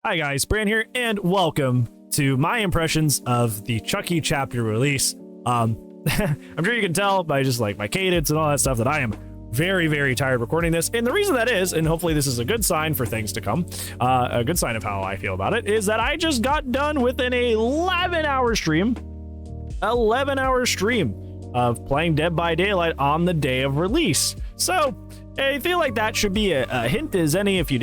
Hi guys, Bran here, and welcome to my impressions of the Chucky chapter release. I'm sure you can tell by just like my cadence and all that stuff that I am very, very tired recording this. And the reason that is, and hopefully this is a good sign for things to come, a good sign of how I feel about it, is that I just got done with an 11-hour stream. 11-hour stream of playing Dead by Daylight on the day of release. So I feel like that should be a hint as any if you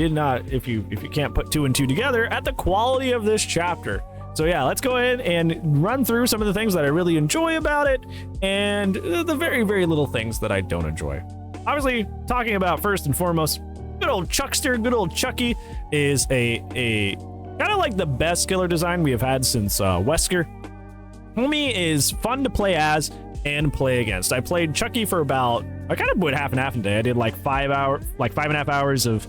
can't put two and two together at the quality of this chapter. So yeah, let's go ahead and run through some of the things that I really enjoy about it and the very, very little things that I don't enjoy. Obviously, talking about first and foremost, good old Chuckster, good old Chucky is a kind of like the best killer design we have had since Wesker. Homie is fun to play as and play against. I played Chucky for about, I kind of went half and half a day. I did like 5.5 hours of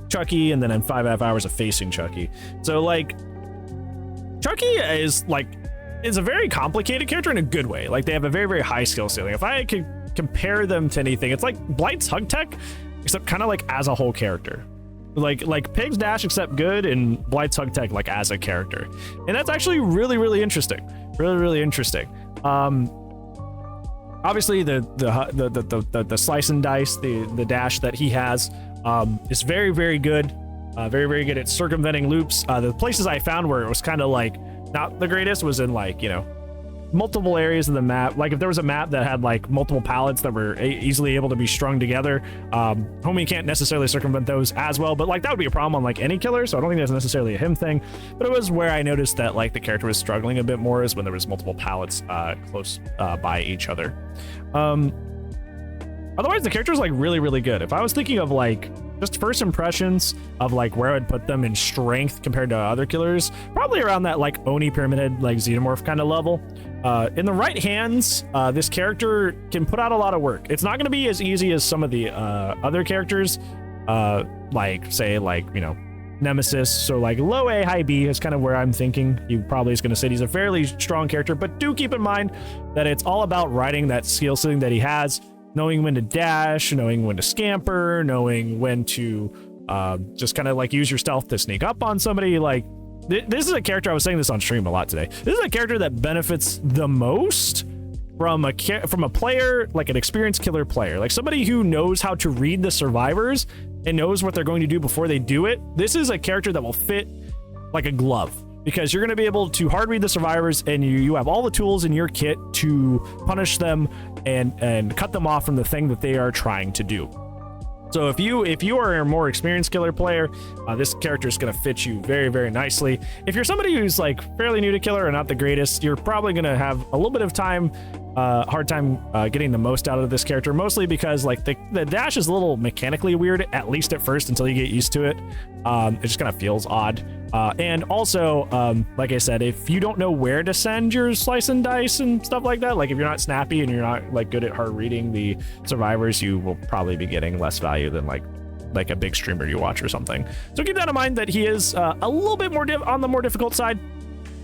Chucky and then 5.5 hours of facing Chucky. So like Chucky is a very complicated character in a good way. Like they have a very, very high skill ceiling. If I could compare them to anything, it's like Blight's Hug Tech, except kind of like as a whole character. Like Pig's Dash except good, and Blight's Hug Tech like as a character. And that's actually really, really interesting. Really, really interesting. Obviously the slice and dice, the dash that he has is very, very good. Very, very good at circumventing loops. The places I found where it was kind of like not the greatest was in like, you know, multiple areas of the map. Like if there was a map that had like multiple pallets that were easily able to be strung together, homie can't necessarily circumvent those as well, but like that would be a problem on like any killer, so I don't think that's necessarily a him thing. But it was where I noticed that like the character was struggling a bit more is when there was multiple pallets close by each other. Otherwise the character is like really, really good. If I was thinking of like just first impressions of like where I'd put them in strength compared to other killers, probably around that like Oni Pyramid Head, like Xenomorph kind of level. In the right hands, this character can put out a lot of work. It's not going to be as easy as some of the other characters, like say like, you know, Nemesis. So like low A, high B is kind of where I'm thinking he probably is going to sit. He's a fairly strong character, but do keep in mind that it's all about riding that skill ceiling that he has, knowing when to dash, knowing when to scamper, knowing when to just kind of like use your stealth to sneak up on somebody. Like this is a character, I was saying this on stream a lot today, this is a character that benefits the most from a player, like an experienced killer player, like somebody who knows how to read the survivors and knows what they're going to do before they do it. This is a character that will fit like a glove, because you're going to be able to hard read the survivors and you have all the tools in your kit to punish them and cut them off from the thing that they are trying to do. So if you are a more experienced killer player, this character is going to fit you very, very nicely. If you're somebody who's like fairly new to killer or not the greatest, you're probably going to have a little bit of hard time getting the most out of this character, mostly because like the dash is a little mechanically weird, at least at first, until you get used to it. It just kind of feels odd. And also, like I said, if you don't know where to send your slice and dice and stuff like that, like if you're not snappy and you're not like good at hard reading the survivors, you will probably be getting less value than like a big streamer you watch or something. So keep that in mind, that he is a little bit more on the more difficult side.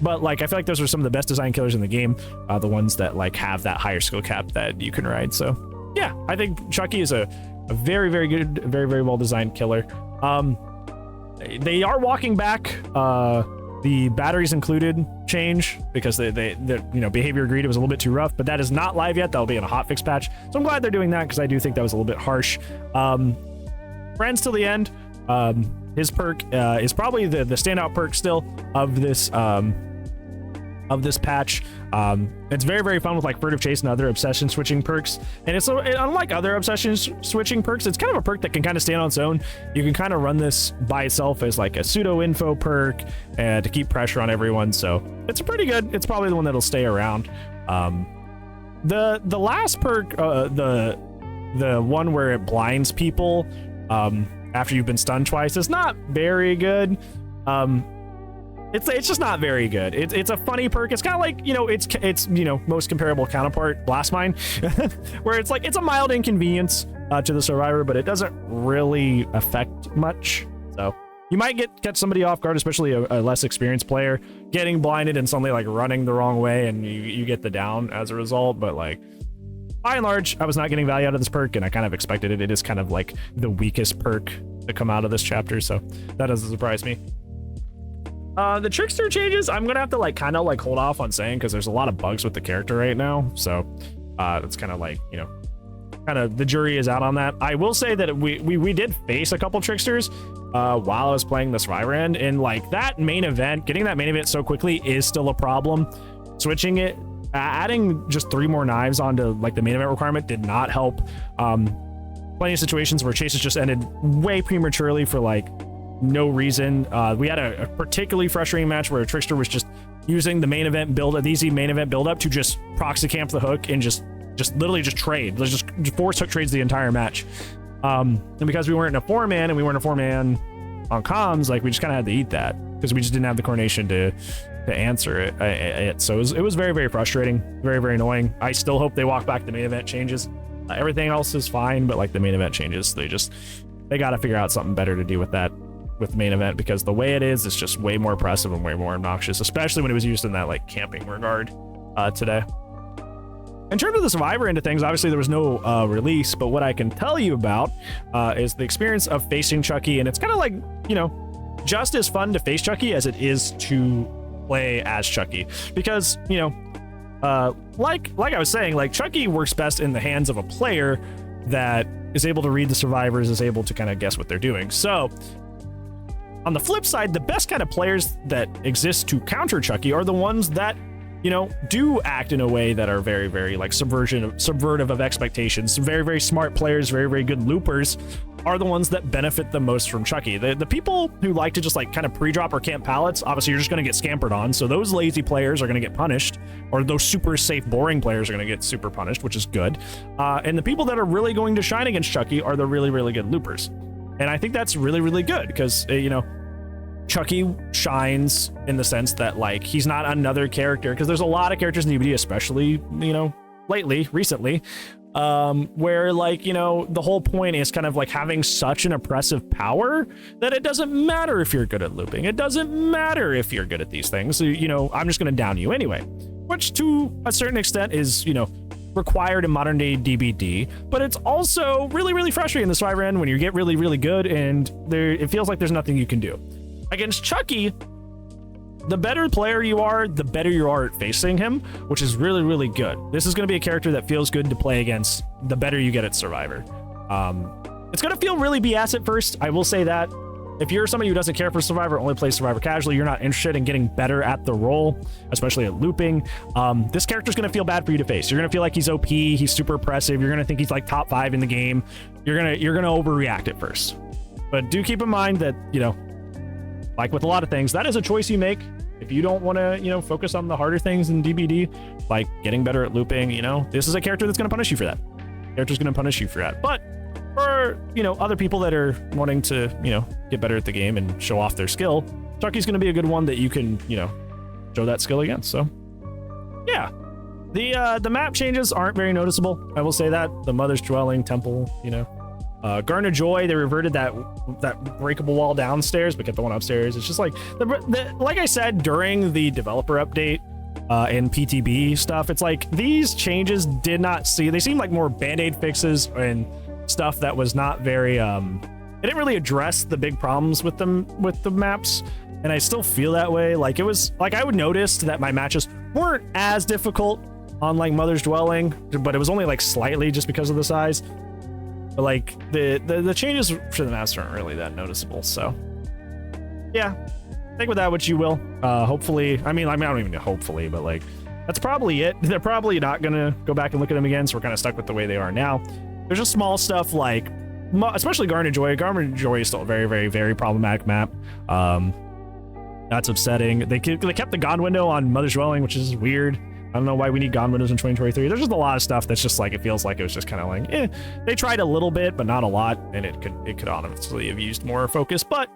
But like I feel like those are some of the best design killers in the game, the ones that like have that higher skill cap that you can ride. So yeah, I think Chucky is a very, very good, very, very well designed killer. They are walking back the batteries included change, because the you know, behavior greed was a little bit too rough, but that is not live yet. That'll be in a hotfix patch, so I'm glad they're doing that, because I do think that was a little bit harsh. Friends till the end, his perk is probably the standout perk still of this patch. It's very, very fun with like furtive chase and other obsession switching perks, and it's unlike other obsession switching perks, it's kind of a perk that can kind of stand on its own. You can kind of run this by itself as like a pseudo info perk to keep pressure on everyone, so it's pretty good. It's probably the one that'll stay around. The last perk, the one where it blinds people after you've been stunned twice, is not very good. It's just not very good. It's a funny perk. It's kind of like, you know, it's you know, most comparable counterpart Blast Mine, where it's like it's a mild inconvenience to the survivor, but it doesn't really affect much. So you might catch somebody off guard, especially a less experienced player, getting blinded and suddenly like running the wrong way, and you get the down as a result. But like by and large, I was not getting value out of this perk, and I kind of expected it. It is kind of like the weakest perk to come out of this chapter, so that doesn't surprise me. The Trickster changes, I'm gonna have to like kind of like hold off on saying because there's a lot of bugs with the character right now. So it's kind of like, you know, kind of the jury is out on that. I will say that we did face a couple Tricksters while I was playing the Survivor end, and like that main event, getting that main event so quickly is still a problem. Switching it, adding just 3 more knives onto like the main event requirement did not help. Plenty of situations where chases just ended way prematurely for like no reason. We had a particularly frustrating match where a Trickster was just using the main event build, the easy main event build up to just proxy camp the hook and just literally just trade. Let's just force hook trades the entire match. And because we weren't in a 4-man and we weren't a 4-man on comms, like we just kind of had to eat that because we just didn't have the coordination to answer it. So it was very, very frustrating, very, very annoying. I still hope they walk back the main event changes. Everything else is fine, but like the main event changes, they got to figure out something better to do with that, with the main event, because the way it is, it's just way more oppressive and way more obnoxious, especially when it was used in that like camping regard today. In terms of the Survivor end of things, obviously there was no release, but what I can tell you about is the experience of facing Chucky, and it's kind of like, you know, just as fun to face Chucky as it is to play as Chucky, because, you know, like I was saying, like Chucky works best in the hands of a player that is able to read the survivors, is able to kind of guess what they're doing. So on the flip side, the best kind of players that exist to counter Chucky are the ones that, you know, do act in a way that are very, very like subvertive of expectations. Very, very smart players, very, very good loopers are the ones that benefit the most from Chucky. The people who like to just like kind of pre-drop or camp pallets, obviously you're just going to get scampered on. So those lazy players are going to get punished, or those super safe, boring players are going to get super punished, which is good. And the people that are really going to shine against Chucky are the really, really good loopers. And I think that's really, really good because, you know, Chucky shines in the sense that like he's not another character, because there's a lot of characters in DBD, especially, you know, recently, where like, you know, the whole point is kind of like having such an oppressive power that it doesn't matter if you're good at looping. It doesn't matter if you're good at these things. So, you know, I'm just going to down you anyway, which to a certain extent is, you know, required in modern day DBD, but it's also really, really frustrating in the Survivor end when you get really, really good and it feels like there's nothing you can do. Against Chucky, the better player you are, the better you are at facing him, which is really, really good. This is going to be a character that feels good to play against the better you get at Survivor. It's going to feel really BS at first, I will say that. If you're somebody who doesn't care for Survivor, only plays Survivor casually, you're not interested in getting better at the role, especially at looping, this character's going to feel bad for you to face. You're going to feel like he's OP, he's super oppressive, you're going to think he's like top 5 in the game. You're going to overreact at first. But do keep in mind that, you know, like with a lot of things, that is a choice you make. If you don't want to, you know, focus on the harder things in DBD, like getting better at looping, you know, this is a character that's going to punish you for that. Character's going to punish you for that. But for, you know, other people that are wanting to, you know, get better at the game and show off their skill, Chucky's going to be a good one that you can, you know, show that skill against. So, yeah. The map changes aren't very noticeable. I will say that. The Mother's Dwelling, Temple, you know. Garden of Joy, they reverted that breakable wall downstairs, but kept the one upstairs. It's just like, like I said, during the developer update and PTB stuff, it's like these changes they seem like more band-aid fixes and stuff that was not very, it didn't really address the big problems with them, with the maps. And I still feel that way. Like it was, like I would notice that my matches weren't as difficult on like Mother's Dwelling, but it was only like slightly just because of the size. But like the changes for the maps aren't really that noticeable. So yeah, take with that what you will. Hopefully, I mean, I don't even know hopefully, but like that's probably it. They're probably not gonna go back and look at them again, so we're kind of stuck with the way they are now. There's just small stuff like, especially Garden of Joy. Garden of Joy is still a very, very, very problematic map. That's upsetting. They kept the God window on Mother's Dwelling, which is weird. I don't know why we need God windows in 2023. There's just a lot of stuff that's just like, it feels like it was just kind of like, they tried a little bit, but not a lot, and it could honestly have used more focus, but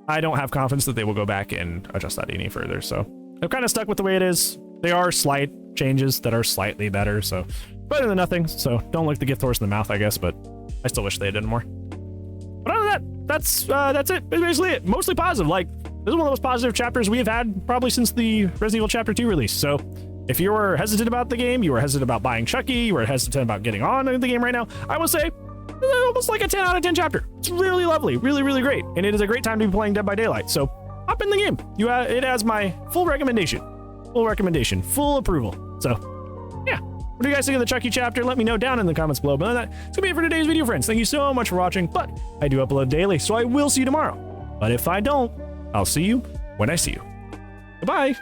I don't have confidence that they will go back and adjust that any further. So I'm kind of stuck with the way it is. They are slight changes that are slightly better, so better than nothing. So don't look the gift horse in the mouth, I guess, but I still wish they had done more. But other than that, that's it. That's basically it. Mostly positive. Like, this is one of the most positive chapters we have had probably since the Resident Evil Chapter 2 release. So if you were hesitant about the game, you were hesitant about buying Chucky, you were hesitant about getting on in the game right now, I will say almost like a 10 out of 10 chapter. It's really lovely, really, really great. And it is a great time to be playing Dead by Daylight. So hop hop in the game. It has my full recommendation, full approval. So yeah, what do you guys think of the Chucky chapter? Let me know down in the comments below. But that's gonna be it for today's video, friends. Thank you so much for watching, but I do upload daily, so I will see you tomorrow. But if I don't, I'll see you when I see you. Goodbye.